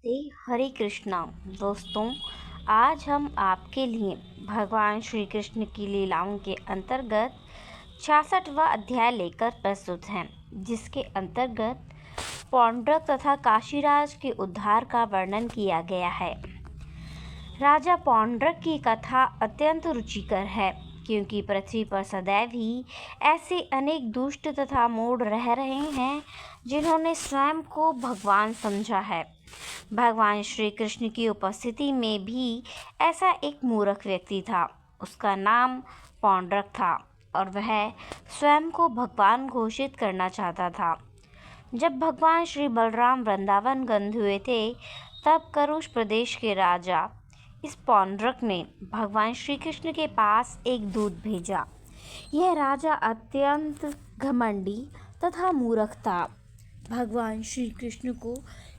नमस्ते। हरे कृष्णा। दोस्तों, आज हम आपके लिए भगवान श्री कृष्ण की लीलाओं के अंतर्गत 66वां अध्याय लेकर प्रस्तुत हैं, जिसके अंतर्गत पौंड्रक तथा काशीराज के उद्धार का वर्णन किया गया है। राजा पौंड्रक की कथा अत्यंत रुचिकर है, क्योंकि पृथ्वी पर सदैव ही ऐसे अनेक दुष्ट तथा मूढ़ रह रहे हैं जिन्होंने स्वयं को भगवान समझा है। भगवान श्री कृष्ण की उपस्थिति में भी ऐसा एक मूर्ख व्यक्ति था। उसका नाम पौंड्रक था और वह स्वयं को भगवान घोषित करना चाहता था। जब भगवान श्री बलराम वृंदावन गए हुए थे, तब करुष प्रदेश के राजा इस पौंड्रक ने भगवान श्री कृष्ण के पास एक दूत भेजा। यह राजा अत्यंत घमंडी तथा मूर्ख था। भगवान श्री कृष्ण को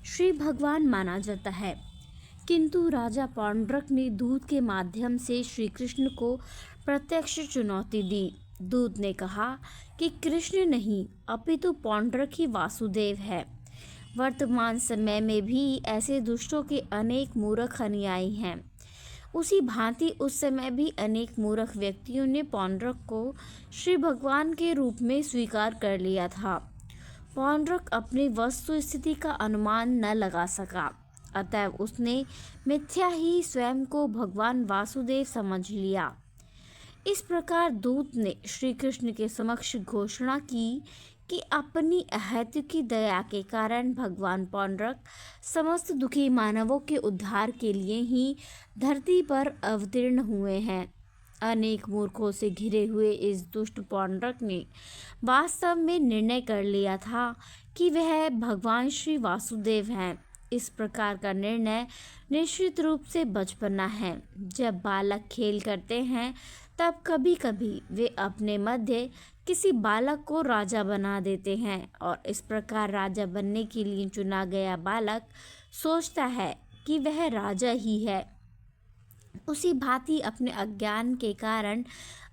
श्री भगवान माना जाता है, किंतु राजा पौंड्रक ने दूत के माध्यम से श्री कृष्ण को प्रत्यक्ष चुनौती दी। दूत ने कहा कि कृष्ण नहीं अपितु पौंड्रक ही वासुदेव है। वर्तमान समय में भी ऐसे दुष्टों के अनेक मूर्ख अनुयायी हैं। उसी भांति उस समय भी अनेक मूर्ख व्यक्तियों ने पौंड्रक को श्री भगवान के रूप में स्वीकार कर लिया था। पौंड्रक अपनी वस्तु स्थिति का अनुमान न लगा सका, अतः उसने मिथ्या ही स्वयं को भगवान वासुदेव समझ लिया। इस प्रकार दूत ने श्री कृष्ण के समक्ष घोषणा की कि अपनी अहेतुकी दया के कारण भगवान पौंड्रक समस्त दुखी मानवों के उद्धार के लिए ही धरती पर अवतीर्ण हुए हैं। अनेक मूर्खों से घिरे हुए इस दुष्ट पौंड्रक ने वास्तव में निर्णय कर लिया था कि वह भगवान श्री वासुदेव हैं। इस प्रकार का निर्णय निश्चित रूप से बचपना है। जब बालक खेल करते हैं, तब कभी कभी वे अपने मध्य किसी बालक को राजा बना देते हैं और इस प्रकार राजा बनने के लिए चुना गया बालक सोचता है कि वह राजा ही है। उसी भांति अपने अज्ञान के कारण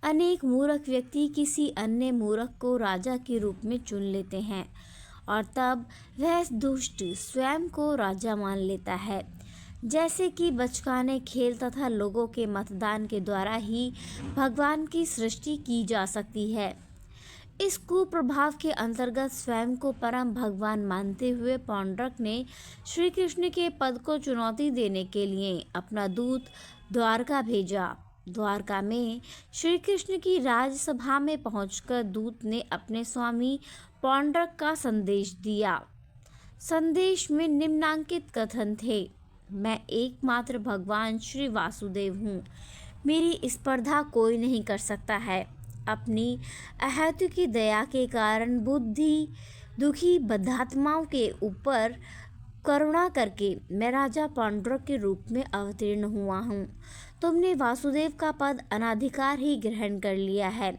अनेक मूर्ख व्यक्ति किसी अन्य मूर्ख को राजा के रूप में चुन लेते हैं और तब वह दुष्ट स्वयं को राजा मान लेता है। जैसे कि बचकाने खेल तथा लोगों के मतदान के द्वारा ही भगवान की सृष्टि की जा सकती है। इस कुप्रभाव के अंतर्गत स्वयं को परम भगवान मानते हुए पौंड्रक ने श्री कृष्ण के पद को चुनौती देने के लिए अपना दूत द्वारका भेजा। द्वारका में श्री कृष्ण की राजसभा में पहुंचकर दूत ने अपने स्वामी पौंड्रक का संदेश दिया। संदेश में निम्नांकित कथन थे: मैं एकमात्र भगवान श्री वासुदेव हूँ। मेरी स्पर्धा कोई नहीं कर सकता है। अपनी अहेतुकी दया के कारण बुद्धि दुखी बद्धात्माओं के ऊपर करुणा करके मैं राजा पौंड्रक के रूप में अवतीर्ण हुआ हूँ। तुमने वासुदेव का पद अनाधिकार ही ग्रहण कर लिया है।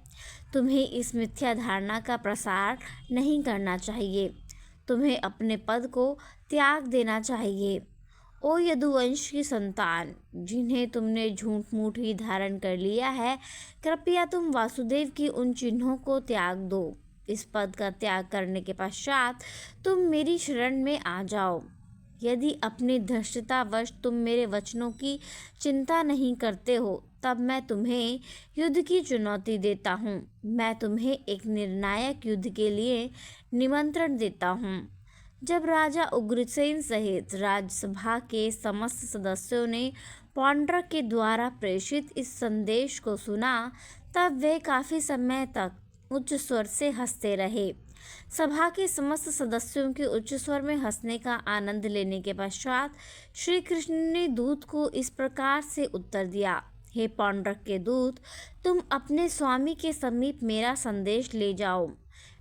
तुम्हें इस मिथ्या धारणा का प्रसार नहीं करना चाहिए। तुम्हें अपने पद को त्याग देना चाहिए। ओ यदुवंश की संतान, जिन्हें तुमने झूठ मूठ ही धारण कर लिया है, कृपया तुम वासुदेव की उन चिन्हों को त्याग दो। इस पद का त्याग करने के पश्चात तुम मेरी शरण में आ जाओ। यदि अपनी धृष्टतावश तुम मेरे वचनों की चिंता नहीं करते हो, तब मैं तुम्हें युद्ध की चुनौती देता हूँ। मैं तुम्हें एक निर्णायक युद्ध के लिए निमंत्रण देता हूँ। जब राजा उग्रसेन सहित राज्यसभा के समस्त सदस्यों ने पौंड्रक के द्वारा प्रेषित इस संदेश को सुना, तब वे काफी समय तक उच्च स्वर से हंसते रहे। सभा के समस्त सदस्यों के उच्च स्वर में हंसने का आनंद लेने के पश्चात श्री कृष्ण ने दूत को इस प्रकार से उत्तर दिया: हे पौंड्रक के दूत, तुम अपने स्वामी के समीप मेरा संदेश ले जाओ।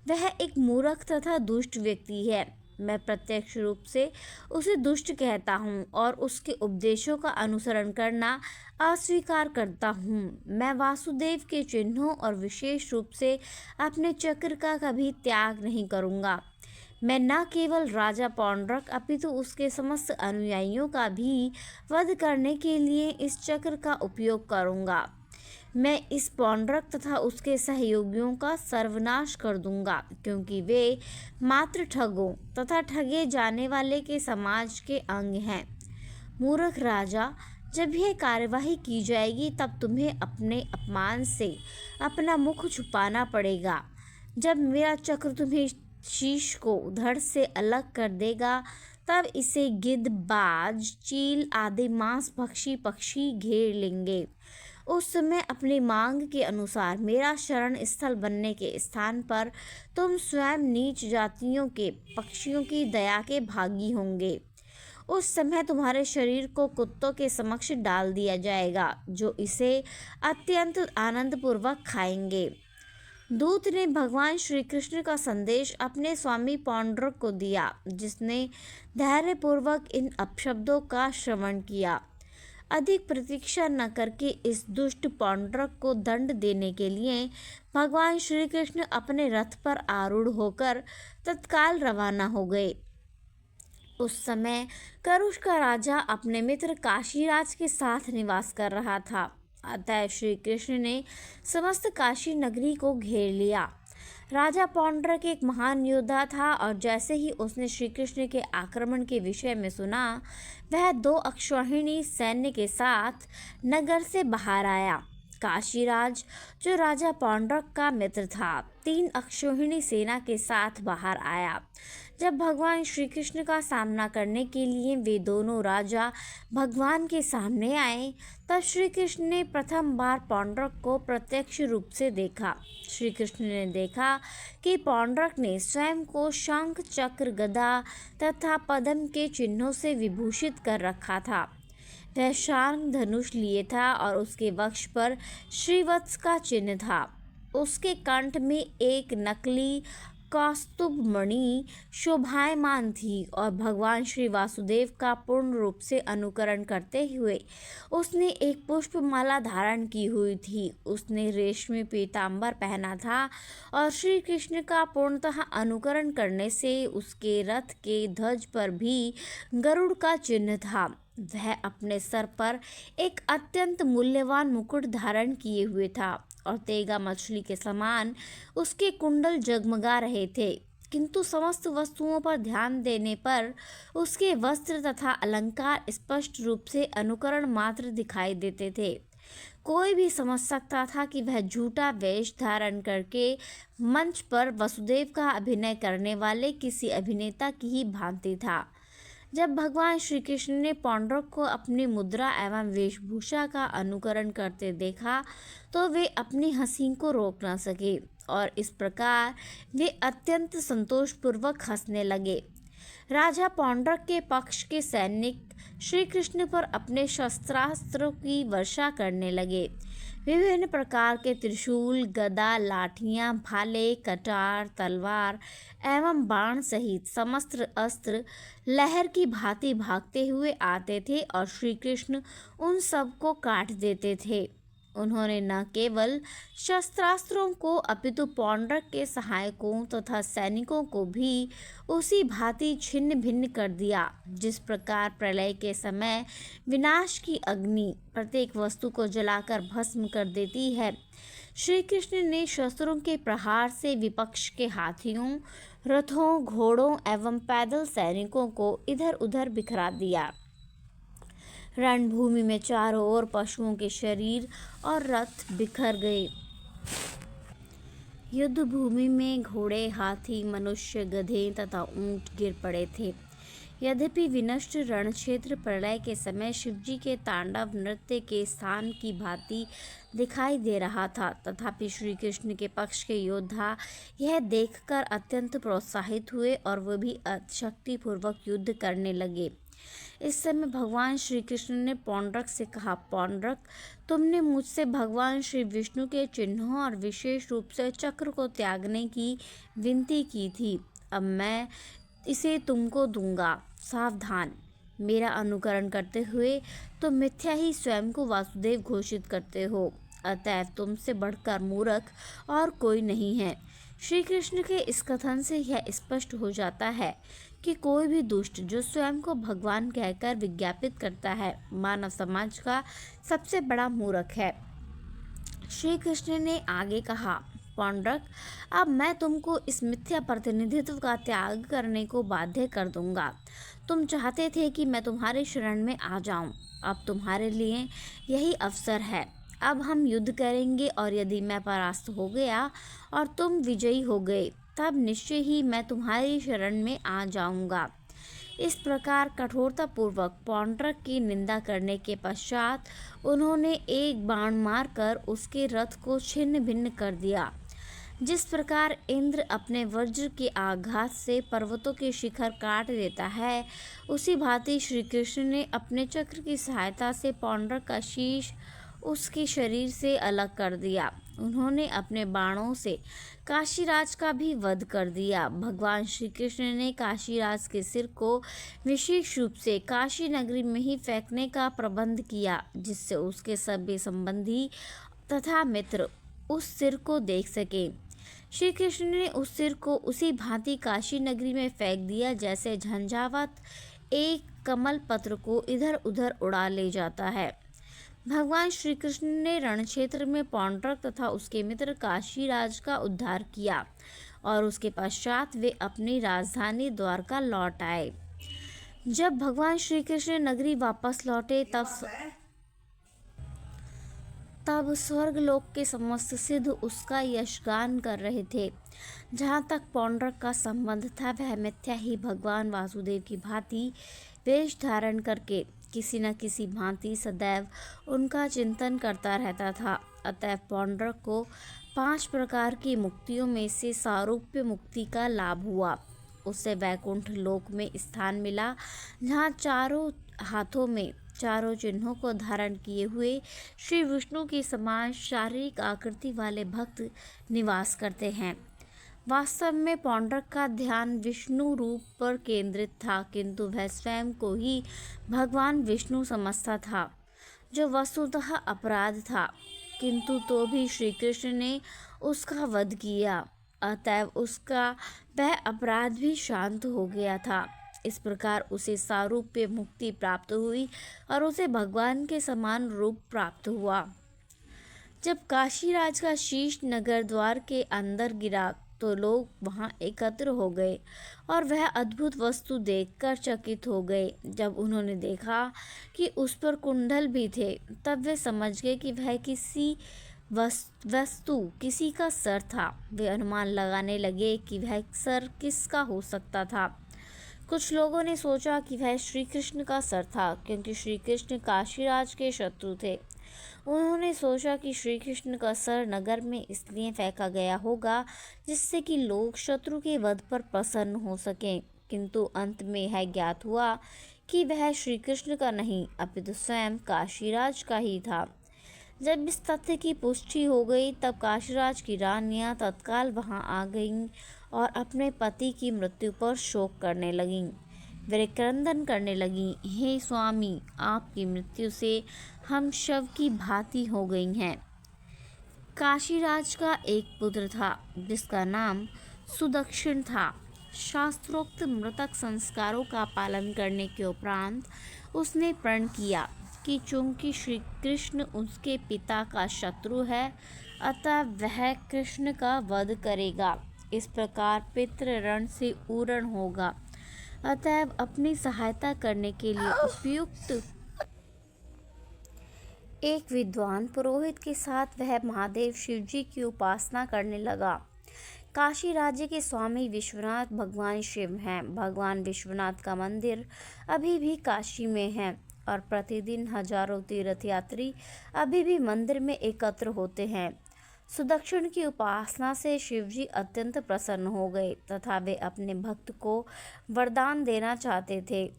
वह एक मूर्ख तथा दुष्ट व्यक्ति है। मैं प्रत्यक्ष रूप से उसे दुष्ट कहता हूँ और उसके उपदेशों का अनुसरण करना अस्वीकार करता हूँ। मैं वासुदेव के चिन्हों और विशेष रूप से अपने चक्र का कभी त्याग नहीं करूँगा। मैं न केवल राजा पौंड्रक अपितु उसके समस्त अनुयायियों का भी वध करने के लिए इस चक्र का उपयोग करूँगा। मैं इस पौंड्रक तथा उसके सहयोगियों का सर्वनाश कर दूंगा, क्योंकि वे मात्र ठगों तथा ठगे जाने वाले के समाज के अंग हैं। मूर्ख राजा, जब यह कार्यवाही की जाएगी तब तुम्हें अपने अपमान से अपना मुख छुपाना पड़ेगा। जब मेरा चक्र तुम्हें शीश को धड़ से अलग कर देगा, तब इसे गिद्ध, बाज, चील आदि मांस भक्षी पक्षी घेर लेंगे। उस समय अपनी मांग के अनुसार मेरा शरण स्थल बनने के स्थान पर तुम स्वयं नीच जातियों के पक्षियों की दया के भागी होंगे। उस समय तुम्हारे शरीर को कुत्तों के समक्ष डाल दिया जाएगा, जो इसे अत्यंत आनंदपूर्वक खाएंगे। दूत ने भगवान श्री कृष्ण का संदेश अपने स्वामी पौंड्रक को दिया, जिसने धैर्यपूर्वक इन अपशब्दों का श्रवण किया। अधिक प्रतीक्षा न करके इस दुष्ट पौंड्रक को दंड देने के लिए भगवान श्री कृष्ण अपने रथ पर आरूढ़ होकर तत्काल रवाना हो गए। उस समय करुष का राजा अपने मित्र काशीराज के साथ निवास कर रहा था। अतः श्री कृष्ण ने समस्त काशी नगरी को घेर लिया। राजा पौंड्रक एक महान योद्धा था और जैसे ही उसने श्री कृष्ण के आक्रमण के विषय में सुना, वह 2 अक्षौहिणी सैन्य के साथ नगर से बाहर आया। काशीराज, जो राजा पौंड्रक का मित्र था, 3 अक्षौहिणी सेना के साथ बाहर आया। जब भगवान श्री कृष्ण का सामना करने के लिए वे दोनों राजा भगवान के सामने आए, तब श्री कृष्ण ने प्रथम बार पौंड्रक को प्रत्यक्ष रूप से देखा। श्री कृष्ण ने देखा कि पौंड्रक ने स्वयं को शंख, चक्र, गदा तथा पद्म के चिन्हों से विभूषित कर रखा था। वह शार्ंग धनुष लिए था और उसके वक्ष पर श्रीवत्स का चिन्ह था। उसके कंठ में एक नकली कौस्तुभ मणि शोभायमान थी और भगवान श्री वासुदेव का पूर्ण रूप से अनुकरण करते हुए उसने एक पुष्पमाला धारण की हुई थी। उसने रेशमी पीतांबर पहना था और श्री कृष्ण का पूर्णतः अनुकरण करने से उसके रथ के ध्वज पर भी गरुड़ का चिन्ह था। वह अपने सर पर एक अत्यंत मूल्यवान मुकुट धारण किए हुए था और तेगा मछली के समान उसके कुंडल जगमगा रहे थे, किंतु समस्त वस्तुओं पर ध्यान देने पर उसके वस्त्र तथा अलंकार स्पष्ट रूप से अनुकरण मात्र दिखाई देते थे। कोई भी समझ सकता था कि वह झूठा वेश धारण करके मंच पर वसुदेव का अभिनय करने वाले किसी अभिनेता की ही भांति था। जब भगवान श्री कृष्ण ने पौंड्रक को अपनी मुद्रा एवं वेशभूषा का अनुकरण करते देखा, तो वे अपनी हंसी को रोक न सके और इस प्रकार वे अत्यंत संतोषपूर्वक हंसने लगे। राजा पौंड्रक के पक्ष के सैनिक श्री कृष्ण पर अपने शस्त्रास्त्रों की वर्षा करने लगे। विभिन्न प्रकार के त्रिशूल, गदा, लाठियां, भाले, कटार, तलवार एवं बाण सहित समस्त अस्त्र लहर की भांति भागते हुए आते थे और श्री कृष्ण उन सब को काट देते थे। उन्होंने न केवल शस्त्रास्त्रों को अपितु पौंड्रक के सहायकों तथा सैनिकों को भी उसी भांति छिन्न भिन्न कर दिया, जिस प्रकार प्रलय के समय विनाश की अग्नि प्रत्येक वस्तु को जलाकर भस्म कर देती है। श्री कृष्ण ने शस्त्रों के प्रहार से विपक्ष के हाथियों, रथों, घोड़ों एवं पैदल सैनिकों को इधर उधर बिखरा दिया। रणभूमि में चारों ओर पशुओं के शरीर और रथ बिखर गए। युद्ध भूमि में घोड़े, हाथी, मनुष्य, गधे तथा ऊंट गिर पड़े थे। यद्यपि विनष्ट रणक्षेत्र प्रलय के समय शिवजी के तांडव नृत्य के स्थान की भांति दिखाई दे रहा था, तथापि श्री कृष्ण के पक्ष के योद्धा यह देखकर अत्यंत प्रोत्साहित हुए और वह भी शक्तिपूर्वक युद्ध करने लगे। इस समय भगवान श्री कृष्ण ने पौंड्रक से कहा, पौंड्रक, तुमने मुझसे भगवान श्री विष्णु के चिन्हों और विशेष रूप से चक्र को त्यागने की विनती की थी। अब मैं इसे तुमको दूंगा। सावधान, मेरा अनुकरण करते हुए तुम मिथ्या ही स्वयं को वासुदेव घोषित करते हो। अतएव तुमसे बढ़कर मूर्ख और कोई नहीं है। श्री कृष्ण के इस कथन से यह स्पष्ट हो जाता है कि कोई भी दुष्ट जो स्वयं को भगवान कहकर विज्ञापित करता है, मानव समाज का सबसे बड़ा मूर्ख है। श्री कृष्ण ने आगे कहा, पौंड्रक, अब मैं तुमको इस मिथ्या प्रतिनिधित्व का त्याग करने को बाध्य कर दूंगा। तुम चाहते थे कि मैं तुम्हारे शरण में आ जाऊं, अब तुम्हारे लिए यही अवसर है। अब हम युद्ध करेंगे और यदि मैं परास्त हो गया और तुम विजयी हो गए, तब निश्चय ही मैं तुम्हारी शरण में आ जाऊंगा। इस प्रकार कठोरतापूर्वक पौंड्रक की निंदा करने के पश्चात उन्होंने एक बाण मारकर उसके रथ को छिन्न भिन्न कर दिया। जिस प्रकार इंद्र अपने वज्र के आघात से पर्वतों के शिखर काट देता है, उसी भांति श्री कृष्ण ने अपने चक्र की सहायता से पौंड्रक का शीश उसके शरीर से अलग कर दिया। उन्होंने अपने बाणों से काशीराज का भी वध कर दिया। भगवान श्री कृष्ण ने काशीराज के सिर को विशेष रूप से काशी नगरी में ही फेंकने का प्रबंध किया, जिससे उसके सभी संबंधी तथा मित्र उस सिर को देख सके। श्री कृष्ण ने उस सिर को उसी भांति काशी नगरी में फेंक दिया जैसे झंझावात एक कमल पत्र को इधर उधर उड़ा ले जाता है। भगवान श्री कृष्ण ने रणक्षेत्र में पौंड्रक तथा उसके मित्र काशीराज का उद्धार किया और उसके पश्चात वे अपनी राजधानी द्वारका लौट आए। जब भगवान श्री कृष्ण नगरी वापस लौटे तब स्वर्गलोक के समस्त सिद्ध उसका यशगान कर रहे थे। जहाँ तक पौंड्रक का संबंध था, वह मिथ्या ही भगवान वासुदेव की भांति वेश धारण करके किसी न किसी भांति सदैव उनका चिंतन करता रहता था। अतः पौंड्रक को 5 प्रकार की मुक्तियों में से सारूप्य मुक्ति का लाभ हुआ। उसे वैकुंठ लोक में स्थान मिला, जहाँ चारों हाथों में चारों चिन्हों को धारण किए हुए श्री विष्णु के समान शारीरिक आकृति वाले भक्त निवास करते हैं। वास्तव में पौंड्रक का ध्यान विष्णु रूप पर केंद्रित था, किंतु वह स्वयं को ही भगवान विष्णु समझता था, जो वस्तुतः अपराध था। किंतु तो भी श्री कृष्ण ने उसका वध किया, अतएव उसका वह अपराध भी शांत हो गया था। इस प्रकार उसे सारूप्य मुक्ति प्राप्त हुई और उसे भगवान के समान रूप प्राप्त हुआ। जब काशीराज का शीश नगर द्वार के अंदर गिरा तो लोग वहां एकत्र हो गए और वह अद्भुत वस्तु देखकर चकित हो गए। जब उन्होंने देखा कि उस पर कुंडल भी थे, तब वे समझ गए कि वह किसी का सर था। वे अनुमान लगाने लगे कि वह सर किसका हो सकता था। कुछ लोगों ने सोचा कि वह श्री कृष्ण का सर था, क्योंकि श्री कृष्ण काशीराज के शत्रु थे। उन्होंने सोचा कि श्री कृष्ण का सर नगर में इसलिए फेंका गया होगा जिससे कि लोग शत्रु के वध पर प्रसन्न हो सकें, किंतु अंत में यह ज्ञात हुआ कि वह श्री कृष्ण का नहीं अपितु स्वयं काशीराज का ही था। जब इस तथ्य की पुष्टि हो गई, तब काशीराज की रानियां तत्काल वहां आ गईं और अपने पति की मृत्यु पर शोक करने लगीं। वे क्रंदन करने लगीं, हे स्वामी, आपकी मृत्यु से हम शव की भांति हो गई हैं। काशीराज का एक पुत्र था जिसका नाम सुदक्षिण था। शास्त्रोक्त मृतक संस्कारों का पालन करने के उपरांत उसने प्रण किया कि चूंकि श्री कृष्ण उसके पिता का शत्रु है, अतः वह कृष्ण का वध करेगा। इस प्रकार पितृ ऋण से पूर्ण होगा। अतएव अपनी सहायता करने के लिए उपयुक्त एक विद्वान पुरोहित के साथ वह महादेव शिव जी की उपासना करने लगा। काशी राज्य के स्वामी विश्वनाथ भगवान शिव हैं। भगवान विश्वनाथ का मंदिर अभी भी काशी में है और प्रतिदिन हजारों तीर्थयात्री अभी भी मंदिर में एकत्र होते हैं। सुदक्षिण की उपासना से शिवजी अत्यंत प्रसन्न हो गए तथा वे अपने भक्त को वरदान देना चाहते थे।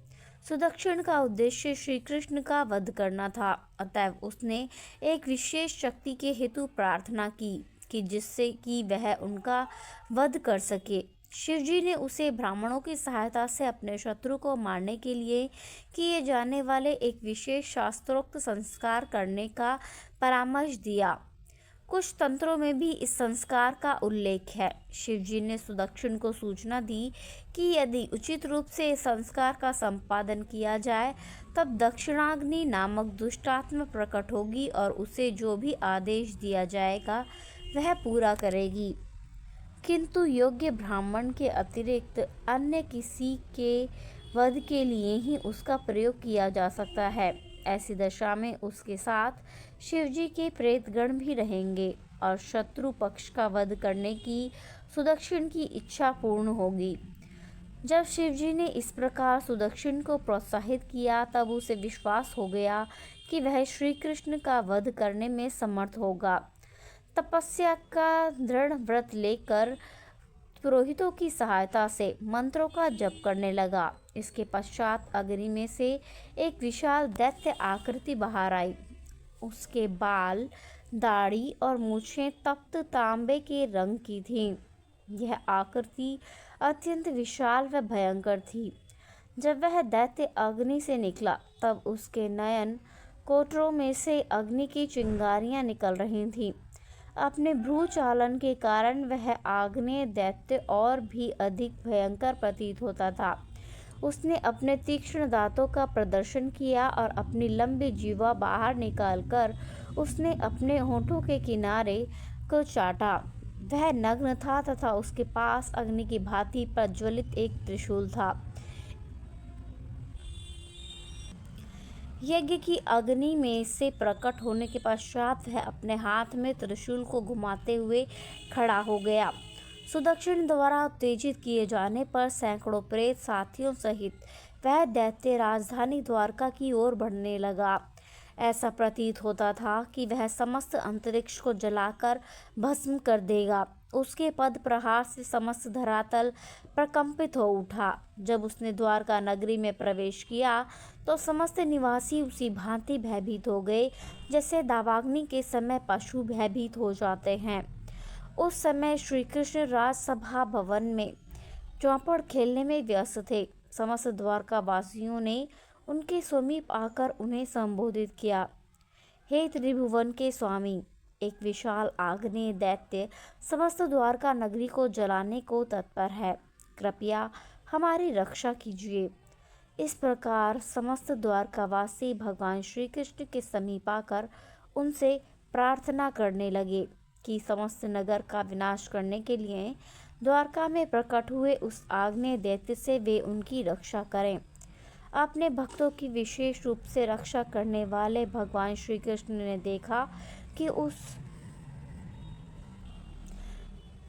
सुदक्षिण का उद्देश्य श्री कृष्ण का वध करना था, अतएव उसने एक विशेष शक्ति के हेतु प्रार्थना की कि जिससे कि वह उनका वध कर सके। शिवजी ने उसे ब्राह्मणों की सहायता से अपने शत्रु को मारने के लिए किए जाने वाले एक विशेष शास्त्रोक्त संस्कार करने का परामर्श दिया। कुछ तंत्रों में भी इस संस्कार का उल्लेख है। शिवजी ने सुदक्षिण को सूचना दी कि यदि उचित रूप से इस संस्कार का संपादन किया जाए तब दक्षिणाग्नि नामक दुष्टात्मा प्रकट होगी और उसे जो भी आदेश दिया जाएगा वह पूरा करेगी, किंतु योग्य ब्राह्मण के अतिरिक्त अन्य किसी के वध के लिए ही उसका प्रयोग किया जा सकता है। ऐसी दशा में उसके साथ शिवजी के प्रेतगण भी रहेंगे और शत्रु पक्ष का वध करने की सुदक्षिण की इच्छा पूर्ण होगी। जब शिवजी ने इस प्रकार सुदक्षिण को प्रोत्साहित किया तब उसे विश्वास हो गया कि वह श्री कृष्ण का वध करने में समर्थ होगा। तपस्या का दृढ़ व्रत लेकर पुरोहितों की सहायता से मंत्रों का जप करने लगा। इसके पश्चात अग्नि में से एक विशाल दैत्य आकृति बाहर आई। उसके बाल, दाढ़ी और मूछें तप्त तांबे के रंग की थीं। यह आकृति अत्यंत विशाल व भयंकर थी। जब वह दैत्य अग्नि से निकला तब उसके नयन कोटरों में से अग्नि की चिंगारियां निकल रही थीं। अपने भ्रूचालन के कारण वह आग्नेय दैत्य और भी अधिक भयंकर प्रतीत होता था। उसने अपने तीक्ष्ण दांतों का प्रदर्शन किया और अपनी लंबी जीवा बाहर निकालकर उसने अपने होठों के किनारे को चाटा। वह नग्न था तथा उसके पास अग्नि की भांति प्रज्वलित एक त्रिशूल था। यज्ञ की अग्नि में से प्रकट होने के पश्चात वह अपने हाथ में त्रिशूल को घुमाते हुए खड़ा हो गया। सुदक्षिण द्वारा उत्तेजित किए जाने पर सैकड़ों प्रेत साथियों सहित वह दैत्य राजधानी द्वारका की ओर बढ़ने लगा। ऐसा प्रतीत होता था कि वह समस्त अंतरिक्ष को जलाकर भस्म कर देगा। उसके पद प्रहार से समस्त धरातल प्रकंपित हो उठा। जब उसने द्वारका नगरी में प्रवेश किया तो समस्त निवासी उसी भांति भयभीत हो गए जैसे दावाग्नि के समय पशु भयभीत हो जाते हैं। उस समय श्री कृष्ण राजसभा भवन में चौपड़ खेलने में व्यस्त थे। समस्त द्वारका वासियों ने उनके समीप आकर उन्हें संबोधित किया। हे त्रिभुवन के स्वामी, एक विशाल आग्नेय दैत्य समस्त द्वारका नगरी को जलाने को तत्पर है, कृपया हमारी रक्षा कीजिए। इस प्रकार समस्त द्वारकावासी भगवान श्री कृष्ण के समीप आकर उनसे प्रार्थना करने लगे कि समस्त नगर का विनाश करने के लिए द्वारका में प्रकट हुए उस आग्नेय दैत्य से वे उनकी रक्षा करें। अपने भक्तों की विशेष रूप से रक्षा करने वाले भगवान श्री कृष्ण ने देखा कि उस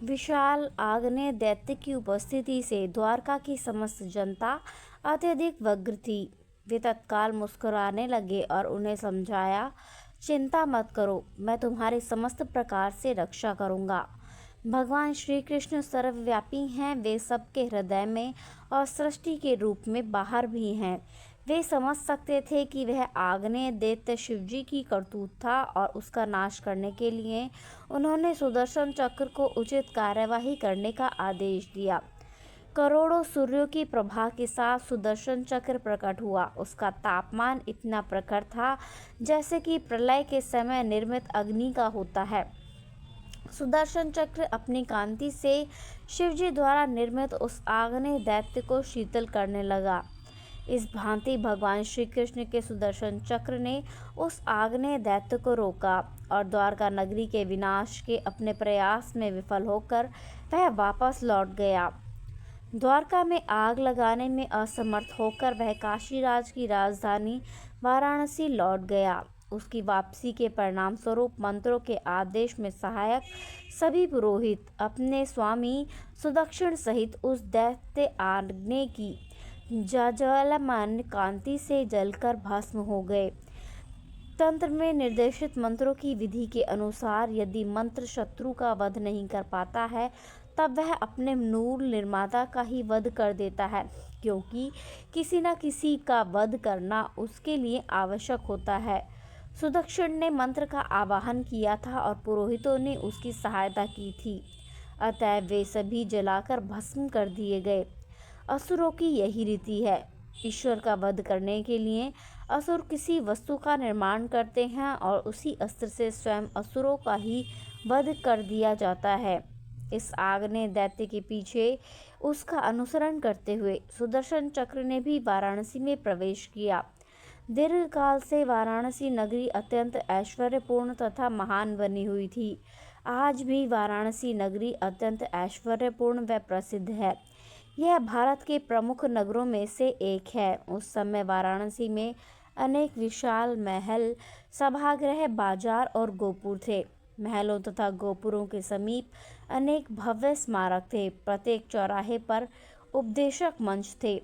विशाल आग्नेय दैत्य की उपस्थिति से द्वारका की समस्त जनता अत्यधिक व्यग्र थी। वे तत्काल मुस्कुराने लगे और उन्हें समझाया, चिंता मत करो, मैं तुम्हारी समस्त प्रकार से रक्षा करूंगा। भगवान श्री कृष्ण सर्वव्यापी हैं, वे सबके हृदय में और सृष्टि के रूप में बाहर भी हैं। वे समझ सकते थे कि वह आग्नेय दैत्य शिवजी की करतूत था और उसका नाश करने के लिए उन्होंने सुदर्शन चक्र को उचित कार्यवाही करने का आदेश दिया। करोड़ों सूर्यों की प्रभा के साथ सुदर्शन चक्र प्रकट हुआ। उसका तापमान इतना प्रखर था जैसे कि प्रलय के समय निर्मित अग्नि का होता है। सुदर्शन चक्र अपनी कांति से शिवजी द्वारा निर्मित उस आग्नेय दैत्य को शीतल करने लगा। इस भांति भगवान श्री कृष्ण के सुदर्शन चक्र ने उस आग्नेय दैत्य को रोका और द्वारका नगरी के विनाश के अपने प्रयास में विफल होकर वह वापस लौट गया। द्वारका में आग लगाने में असमर्थ होकर वह काशीराज की राजधानी वाराणसी लौट गया। उसकी वापसी के परिणाम स्वरूप मंत्रों के आदेश में सहायक सभी पुरोहित अपने स्वामी सुदक्षिण सहित उस दैत्य आग्नेय की ज्वालामाल कांति से जलकर भस्म हो गए। तंत्र में निर्देशित मंत्रों की विधि के अनुसार यदि मंत्र शत्रु का वध नहीं कर पाता है तब वह अपने मूल निर्माता का ही वध कर देता है, क्योंकि किसी न किसी का वध करना उसके लिए आवश्यक होता है। सुदक्षिण ने मंत्र का आवाहन किया था और पुरोहितों ने उसकी सहायता की थी, अतः वे सभी जलाकर भस्म कर दिए गए। असुरों की यही रीति है। ईश्वर का वध करने के लिए असुर किसी वस्तु का निर्माण करते हैं और उसी अस्त्र से स्वयं असुरों का ही वध कर दिया जाता है। इस आग्नेय दैत्य के पीछे उसका अनुसरण करते हुए सुदर्शन चक्र ने भी वाराणसी में प्रवेश किया। दीर्घकाल से वाराणसी नगरी अत्यंत ऐश्वर्यपूर्ण तथा महान बनी हुई थी। आज भी वाराणसी नगरी अत्यंत ऐश्वर्यपूर्ण व प्रसिद्ध है। यह भारत के प्रमुख नगरों में से एक है। उस समय वाराणसी में अनेक विशाल महल, सभागृह, बाजार और गोपुर थे। महलों तथा गोपुरों के समीप अनेक भव्य स्मारक थे। प्रत्येक चौराहे पर उपदेशक मंच थे।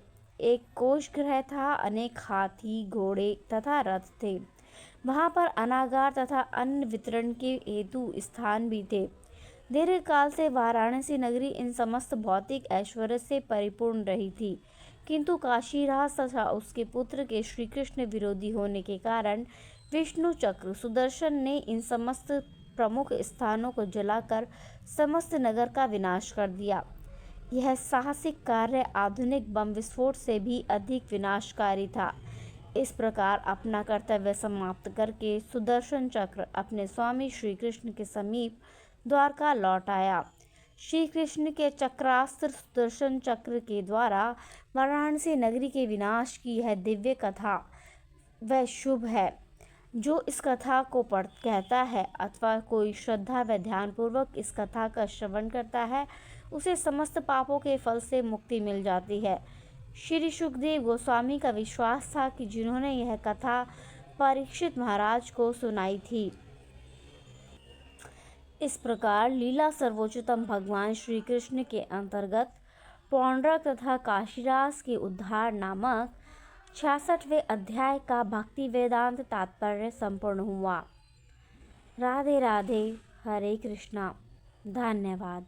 एक कोषगृह था। अनेक हाथी, घोड़े तथा रथ थे। वहाँ पर अनागार तथा अन्न वितरण के हेतु स्थान भी थे। दीर्घकाल से वाराणसी नगरी इन समस्त भौतिक ऐश्वर्य से परिपूर्ण रही थी, किंतु काशीराज तथा उसके पुत्र के श्री कृष्ण विरोधी होने के कारण विष्णु चक्र सुदर्शन ने इन समस्त प्रमुख स्थानों को जलाकर समस्त नगर का विनाश कर दिया। यह साहसिक कार्य आधुनिक बम विस्फोट से भी अधिक विनाशकारी था। इस प्रकार अपना कर्तव्य समाप्त करके सुदर्शन चक्र अपने स्वामी श्री कृष्ण के समीप द्वारका लौट आया। श्री कृष्ण के चक्रास्त्र सुदर्शन चक्र के द्वारा वाराणसी नगरी के विनाश की यह दिव्य कथा वह शुभ है। जो इस कथा को कहता है अथवा कोई श्रद्धा व ध्यानपूर्वक इस कथा का श्रवण करता है, उसे समस्त पापों के फल से मुक्ति मिल जाती है। श्री सुखदेव गोस्वामी का विश्वास था कि जिन्होंने यह कथा परीक्षित महाराज को सुनाई थी। इस प्रकार लीला सर्वोच्चतम भगवान श्री कृष्ण के अंतर्गत पौंड्रक तथा काशीराज के उद्धार नामक 66वें अध्याय का भक्ति वेदांत तात्पर्य संपूर्ण हुआ। राधे राधे, हरे कृष्णा, धन्यवाद।